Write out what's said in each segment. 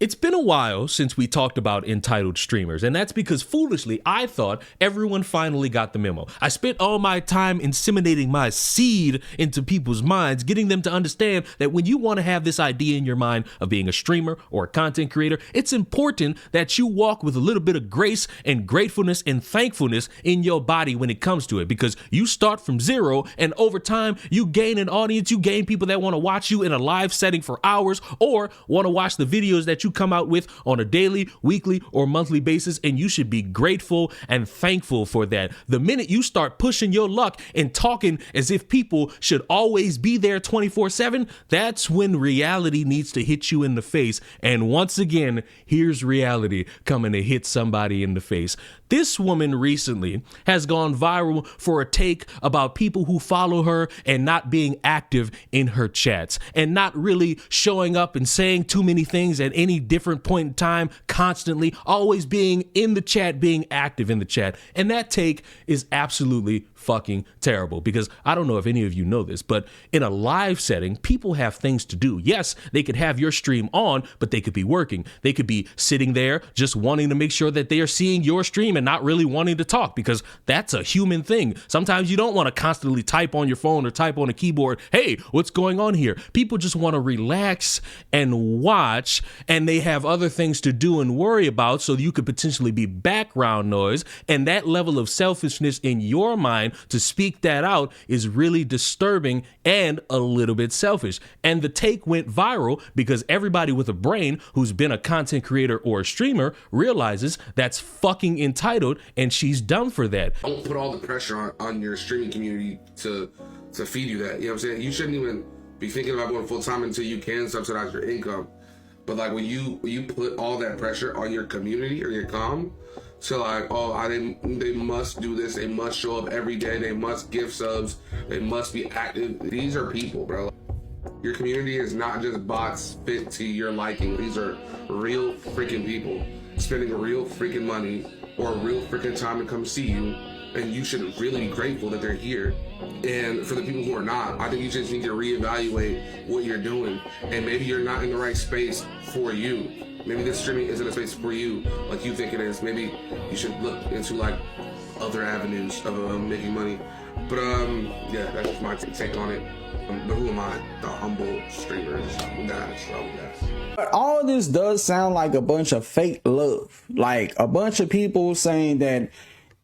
It's been a while since we talked about entitled streamers, and that's because foolishly I thought everyone finally got the memo. I spent all my time inseminating my seed into people's minds, getting them to understand that when you want to have this idea in your mind of being a streamer or a content creator, it's important that you walk with a little bit of grace and gratefulness and thankfulness in your body when it comes to it, because you start from zero and over time you gain an audience, you gain people that want to watch you in a live setting for hours or want to watch the videos that you come out with on a daily, weekly, or monthly basis, and you should be grateful and thankful for that. The minute you start pushing your luck and talking as if people should always be there 24/7, that's when reality needs to hit you in the face. And once again, here's reality coming to hit somebody in the face. This woman recently has gone viral for a take about people who follow her and not being active in her chats and not really showing up and saying too many things at any different point in time, constantly, always being in the chat, being active in the chat. And that take is absolutely fucking terrible, because I don't know if any of you know this, but in a live setting, people have things to do. Yes, they could have your stream on, but they could be working. They could be sitting there just wanting to make sure that they are seeing your stream and not really wanting to talk, because that's a human thing. Sometimes you don't want to constantly type on your phone or type on a keyboard, hey, what's going on here? People just want to relax and watch, and they have other things to do and worry about, so you could potentially be background noise. And that level of selfishness in your mind to speak that out is really disturbing and a little bit selfish. And the take went viral because everybody with a brain who's been a content creator or a streamer realizes that's fucking entitled, and she's dumb for that. Don't put all the pressure on your streaming community to feed you that. You know what I'm saying? You shouldn't even be thinking about going full time until you can subsidize your income. But like when you put all that pressure on your community or your comm, so like, they must do this, they must show up every day, they must give subs, they must be active. These are people, bro. Your community is not just bots fit to your liking. These are real freaking people spending real freaking money or real freaking time to come see you, and you should really be grateful that they're here. And for the people who are not, I think you just need to reevaluate what you're doing, and maybe you're not in the right space for you. Maybe this streaming isn't a space for you like you think it is. Maybe you should look into like other avenues of making money. But yeah, that's just my take on it. But who am I? The humble streamer. But all of this does sound like a bunch of fake love. Like a bunch of people saying that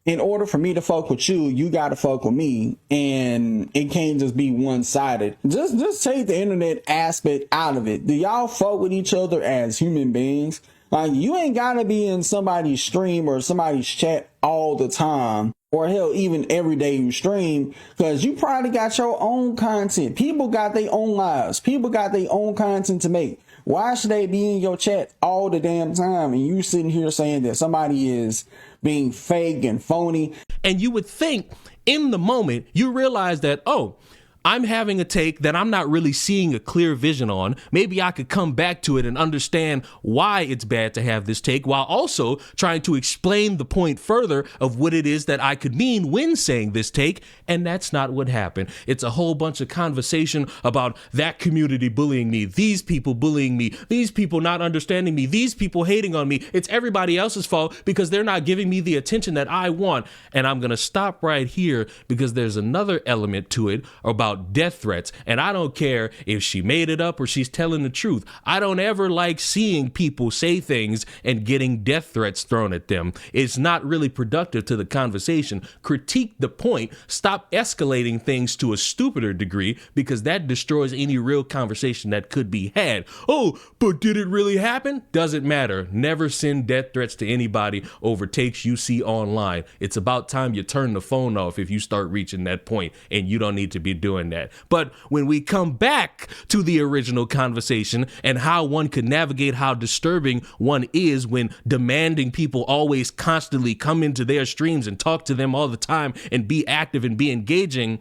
in order for me to fuck with you, you gotta fuck with me, and it can't just be one-sided. Just take the internet aspect out of it. Do y'all fuck with each other as human beings? Like, you ain't gotta be in somebody's stream or somebody's chat all the time, or hell, even every day you stream, because you probably got your own content. People got their own lives. People got their own content to make. Why should they be in your chat all the damn time and you sitting here saying that somebody is being fake and phony? And you would think in the moment you realize that, oh, I'm having a take that I'm not really seeing a clear vision on. Maybe I could come back to it and understand why it's bad to have this take, while also trying to explain the point further of what it is that I could mean when saying this take. And that's not what happened. It's a whole bunch of conversation about that community bullying me, these people bullying me, these people not understanding me, these people hating on me. It's everybody else's fault because they're not giving me the attention that I want. And I'm going to stop right here because there's another element to it about death threats. And I don't care if she made it up or she's telling the truth. I don't ever like seeing people say things and getting death threats thrown at them. It's not really productive to the conversation. Critique the point. Stop escalating things to a stupider degree, because that destroys any real conversation that could be had. Oh, but did it really happen? Doesn't matter. Never send death threats to anybody over takes you see online. It's about time you turn the phone off if you start reaching that point, and you don't need to be doing that. But when we come back to the original conversation and how one could navigate how disturbing one is when demanding people always constantly come into their streams and talk to them all the time and be active and be engaging,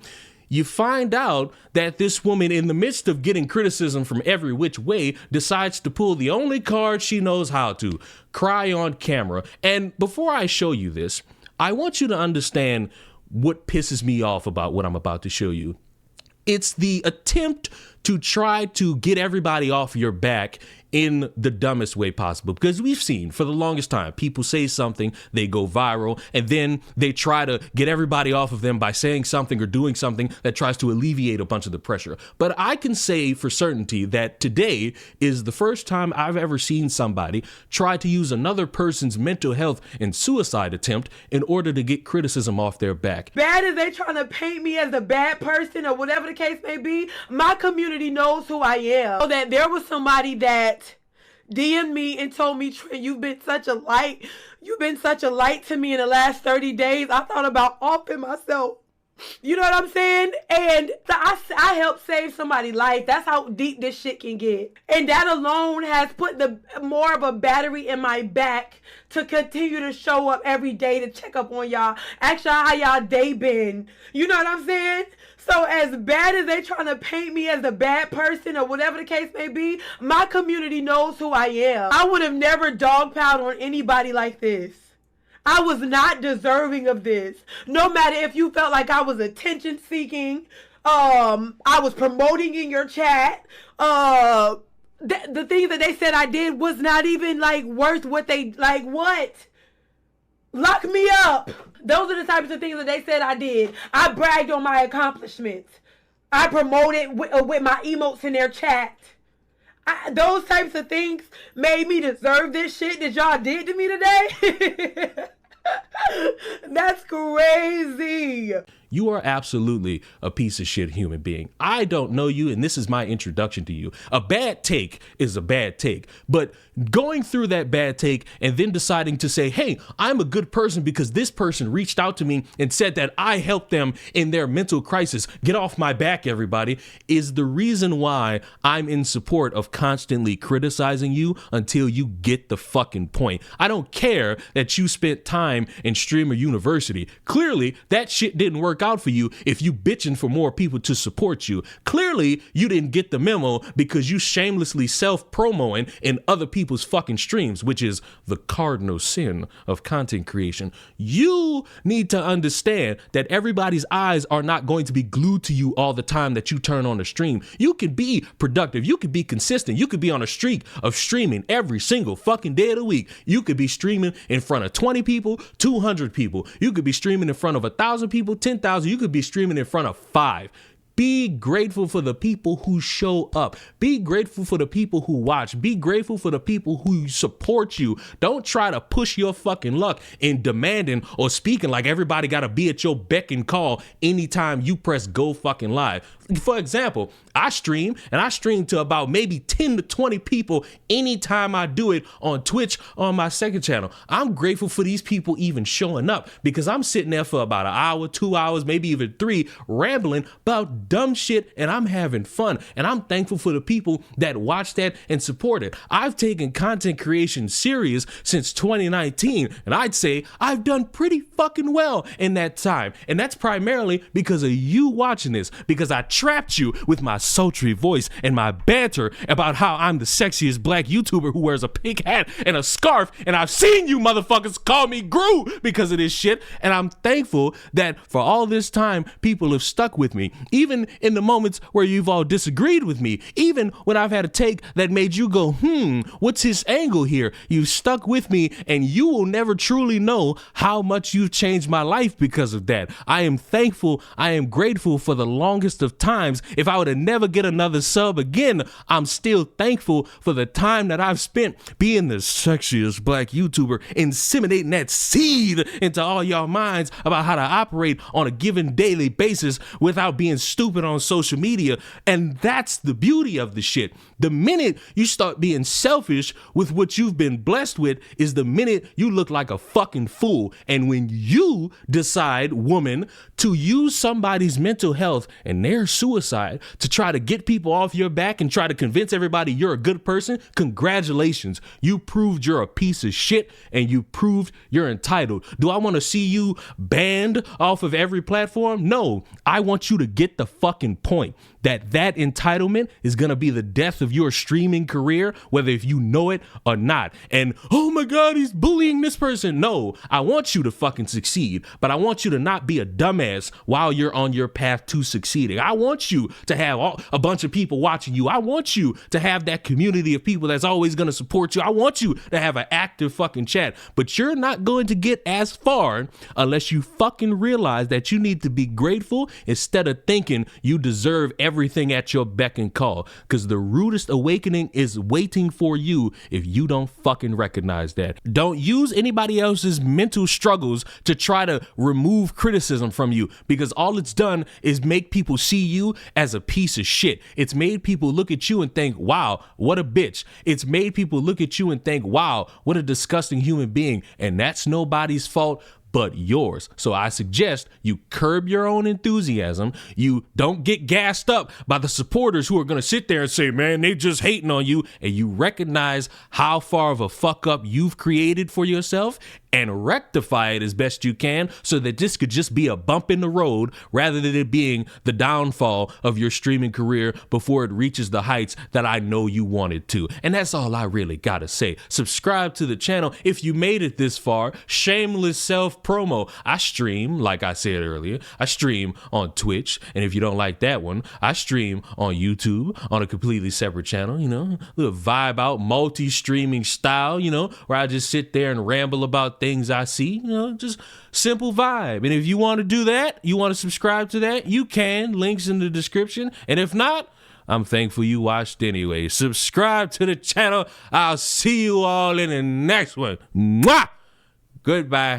you find out that this woman, in the midst of getting criticism from every which way, decides to pull the only card she knows how to: cry on camera. And before I show you this, I want you to understand what pisses me off about what I'm about to show you. It's the attempt to try to get everybody off your back in the dumbest way possible, because we've seen for the longest time people say something, they go viral, and then they try to get everybody off of them by saying something or doing something that tries to alleviate a bunch of the pressure. But I can say for certainty that today is the first time I've ever seen somebody try to use another person's mental health and suicide attempt in order to get criticism off their back. Bad as they trying to paint me as a bad person or whatever the case may be, my community knows who I am. So that there was somebody that DM'd me and told me, Trent, you've been such a light to me in the last 30 days. I thought about offing myself. You know what I'm saying? And I helped save somebody's life. That's how deep this shit can get. And that alone has put more of a battery in my back to continue to show up every day to check up on y'all. Ask y'all how y'all day been. You know what I'm saying? So as bad as they trying to paint me as a bad person or whatever the case may be, my community knows who I am. I would have never dogpiled on anybody like this. I was not deserving of this. No matter if you felt like I was attention seeking, I was promoting in your chat, the things that they said I did was not even like worth what they, like what? Lock me up. Those are the types of things that they said I did. I bragged on my accomplishments. I promoted with my emotes in their chat. Those types of things made me deserve this shit that y'all did to me today. That's crazy. You are absolutely a piece of shit human being. I don't know you, and this is my introduction to you. A bad take is a bad take, but going through that bad take and then deciding to say, hey, I'm a good person because this person reached out to me and said that I helped them in their mental crisis. Get off my back, everybody, is the reason why I'm in support of constantly criticizing you until you get the fucking point. I don't care that you spent time in Streamer University. Clearly, that shit didn't work out for you if you bitching for more people to support you. Clearly, you didn't get the memo because you shamelessly self-promoing in other people's fucking streams, which is the cardinal sin of content creation. You need to understand that everybody's eyes are not going to be glued to you all the time that you turn on the stream. You can be productive. You could be consistent. You could be on a streak of streaming every single fucking day of the week. You could be streaming in front of 20 people, 200 people. You could be streaming in front of 1,000 people, 10,000. You could be streaming in front of 5. Be grateful for the people who show up. Be grateful for the people who watch. Be grateful for the people who support you. Don't try to push your fucking luck in demanding or speaking like everybody got to be at your beck and call anytime you press go fucking live. For example, I stream to about maybe 10 to 20 people anytime I do it on Twitch on my second channel. I'm grateful for these people even showing up because I'm sitting there for about an hour, 2 hours, maybe even 3, rambling about dumb shit, and I'm having fun. And I'm thankful for the people that watch that and support it. I've taken content creation serious since 2019, and I'd say I've done pretty fucking well in that time. And that's primarily because of you watching this, because I trapped you with my sultry voice and my banter about how I'm the sexiest black YouTuber who wears a pink hat and a scarf, and I've seen you motherfuckers call me Gru because of this shit, and I'm thankful that for all this time people have stuck with me, even in the moments where you've all disagreed with me, even when I've had a take that made you go, what's his angle here? You've stuck with me, and you will never truly know how much you've changed my life because of that. I am thankful, I am grateful for the longest of times. If I would have never get another sub again, I'm still thankful for the time that I've spent being the sexiest black YouTuber, inseminating that seed into all y'all minds about how to operate on a given daily basis without being stupid on social media. And that's the beauty of the shit. The minute you start being selfish with what you've been blessed with is the minute you look like a fucking fool. And when you decide, woman, to use somebody's mental health and their suicide to try to get people off your back and try to convince everybody you're a good person, congratulations. You proved you're a piece of shit, and you proved you're entitled. Do I want to see you banned off of every platform? No, I want you to get the fucking point that entitlement is going to be the death of your streaming career, whether if you know it or not. And, oh my God, he's bullying this person. No, I want you to fucking succeed, but I want you to not be a dumbass while you're on your path to succeeding. I want you to have a bunch of people watching you. I want you to have that community of people that's always going to support you. I want you to have an active fucking chat, but you're not going to get as far unless you fucking realize that you need to be grateful instead of thinking you deserve everything at your beck and call, because the rudest awakening is waiting for you if you don't fucking recognize that. Don't use anybody else's mental struggles to try to remove criticism from you, because all it's done is make people see you as a piece of shit. It's made people look at you and think, wow, what a bitch. It's made people look at you and think, wow, what a disgusting human being. And that's nobody's fault but yours. So I suggest you curb your own enthusiasm. You don't get gassed up by the supporters who are going to sit there and say, man, they just hating on you. And you recognize how far of a fuck up you've created for yourself and rectify it as best you can, so that this could just be a bump in the road rather than it being the downfall of your streaming career before it reaches the heights that I know you want it to. And that's all I really gotta say. Subscribe to the channel if you made it this far. Shameless self promo. I stream, like I said earlier, I stream on Twitch, and if you don't like that one, I stream on YouTube on a completely separate channel, you know, a little vibe out, multi-streaming style, you know, where I just sit there and ramble about things I see, you know, just simple vibe. And if you want to do that, you want to subscribe to that, you can. Links in the description. And if not, I'm thankful you watched anyway. Subscribe to the channel. I'll see you all in the next one. Mwah! Goodbye.